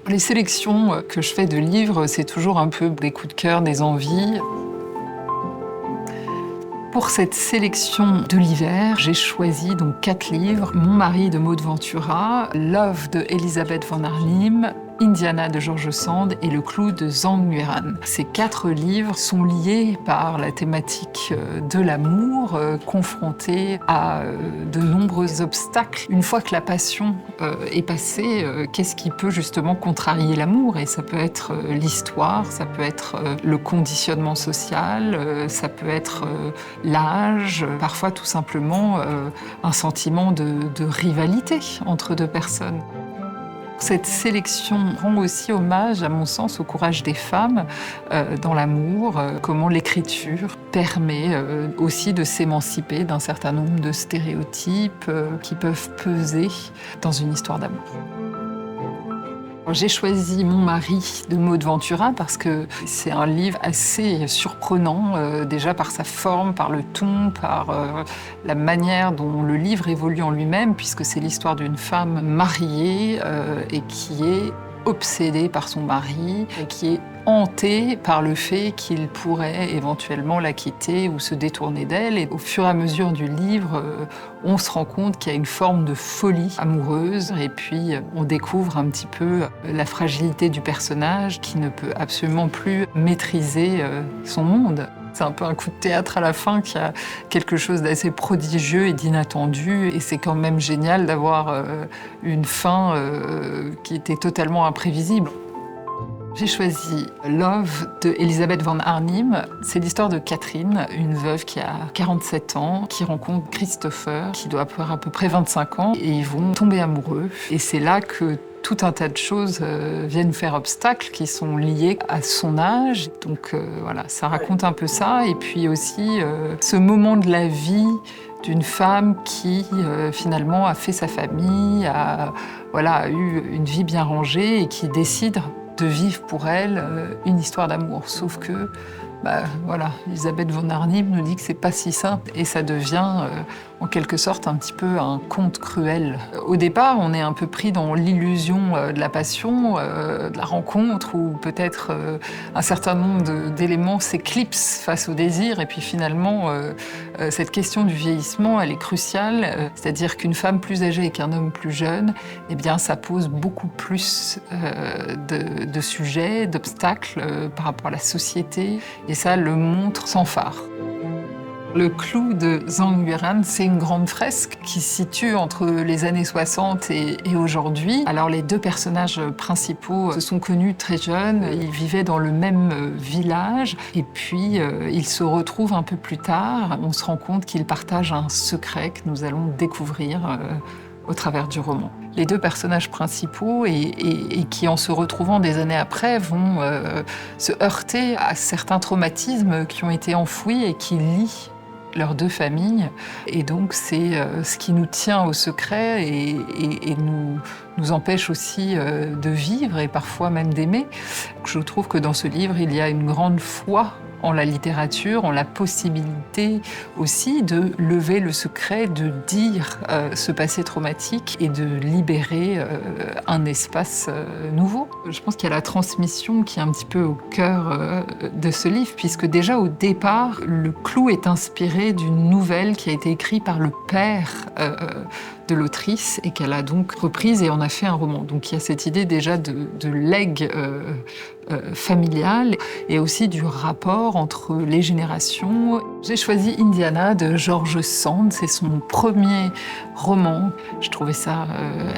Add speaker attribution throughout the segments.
Speaker 1: Les sélections que je fais de livres, c'est toujours un peu des coups de cœur, des envies. Pour cette sélection de l'hiver, j'ai choisi donc 4 livres. Mon mari de Maud Ventura, Love de Elisabeth von Arnim, Indiana de George Sand et Le Clou de Zhang Nguyen. Ces 4 livres sont liés par la thématique de l'amour, confronté à de nombreux obstacles. Une fois que la passion est passée, qu'est-ce qui peut justement contrarier l'amour? Et ça peut être l'histoire, ça peut être le conditionnement social, ça peut être l'âge, parfois tout simplement un sentiment de rivalité entre 2 personnes. Cette sélection rend aussi hommage, à mon sens, au courage des femmes dans l'amour, comment l'écriture permet aussi de s'émanciper d'un certain nombre de stéréotypes qui peuvent peser dans une histoire d'amour. J'ai choisi Mon mari de Maud Ventura parce que c'est un livre assez surprenant, déjà par sa forme, par le ton, par la manière dont le livre évolue en lui-même, puisque c'est l'histoire d'une femme mariée et qui est obsédée par son mari, et qui est hantée par le fait qu'il pourrait éventuellement la quitter ou se détourner d'elle. Et au fur et à mesure du livre, on se rend compte qu'il y a une forme de folie amoureuse. Et puis, on découvre un petit peu la fragilité du personnage qui ne peut absolument plus maîtriser son monde. C'est un peu un coup de théâtre à la fin qui a quelque chose d'assez prodigieux et d'inattendu. Et c'est quand même génial d'avoir une fin qui était totalement imprévisible. J'ai choisi Love de Elisabeth von Arnim. C'est l'histoire de Catherine, une veuve qui a 47 ans, qui rencontre Christopher, qui doit avoir à peu près 25 ans, et ils vont tomber amoureux. Et c'est là que tout un tas de choses viennent faire obstacle, qui sont liées à son âge. Donc voilà, ça raconte un peu ça. Et puis aussi ce moment de la vie d'une femme qui finalement a fait sa famille, a eu une vie bien rangée et qui décide de vivre pour elle une histoire d'amour. Sauf que, Elisabeth von Arnim nous dit que c'est pas si simple et ça devient en quelque sorte un petit peu un conte cruel. Au départ, on est un peu pris dans l'illusion de la passion, de la rencontre, où peut-être un certain nombre d'éléments s'éclipsent face au désir. Et puis finalement, cette question du vieillissement, elle est cruciale. C'est-à-dire qu'une femme plus âgée et qu'un homme plus jeune, eh bien, ça pose beaucoup plus de sujets, d'obstacles par rapport à la société. Et ça le montre sans phare. Le Clou de Zhang Nguyen, c'est une grande fresque qui se situe entre les années 60 et aujourd'hui. Alors les 2 personnages principaux se sont connus très jeunes, ils vivaient dans le même village et puis ils se retrouvent un peu plus tard. On se rend compte qu'ils partagent un secret que nous allons découvrir au travers du roman. Les 2 personnages principaux et qui, en se retrouvant des années après, vont se heurter à certains traumatismes qui ont été enfouis et qui lient leurs 2 familles. Et donc c'est ce qui nous tient au secret et nous empêche aussi de vivre et parfois même d'aimer. Je trouve que dans ce livre, il y a une grande foi en la littérature, en la possibilité aussi de lever le secret, de dire ce passé traumatique et de libérer un espace nouveau. Je pense qu'il y a la transmission qui est un petit peu au cœur de ce livre, puisque déjà au départ, le clou est inspiré d'une nouvelle qui a été écrite par le père de l'autrice et qu'elle a donc reprise et en a fait un roman. Donc il y a cette idée déjà de legs familial et aussi du rapport entre les générations. J'ai choisi Indiana de George Sand, c'est son premier roman. Je trouvais ça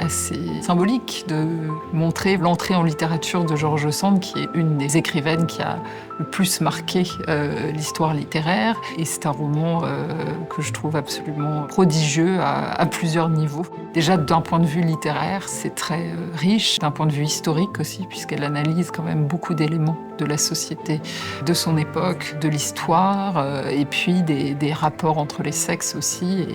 Speaker 1: assez symbolique de montrer l'entrée en littérature de George Sand, qui est une des écrivaines qui a le plus marqué l'histoire littéraire. Et c'est un roman que je trouve absolument prodigieux à plusieurs niveaux. Déjà, d'un point de vue littéraire, c'est très riche, d'un point de vue historique aussi, puisqu'elle analyse quand même beaucoup d'éléments de la société, de son époque, de l'histoire, et puis des rapports entre les sexes aussi,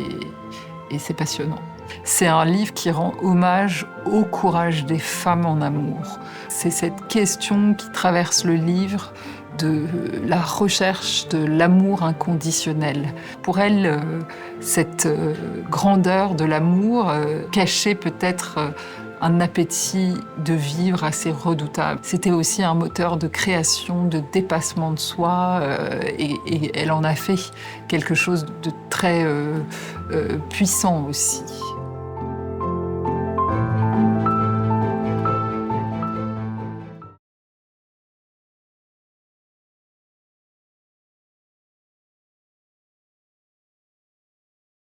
Speaker 1: et c'est passionnant. C'est un livre qui rend hommage au courage des femmes en amour. C'est cette question qui traverse le livre de la recherche de l'amour inconditionnel. Pour elle, cette grandeur de l'amour, cachée peut-être un appétit de vivre assez redoutable. C'était aussi un moteur de création, de dépassement de soi, et elle en a fait quelque chose de très puissant aussi.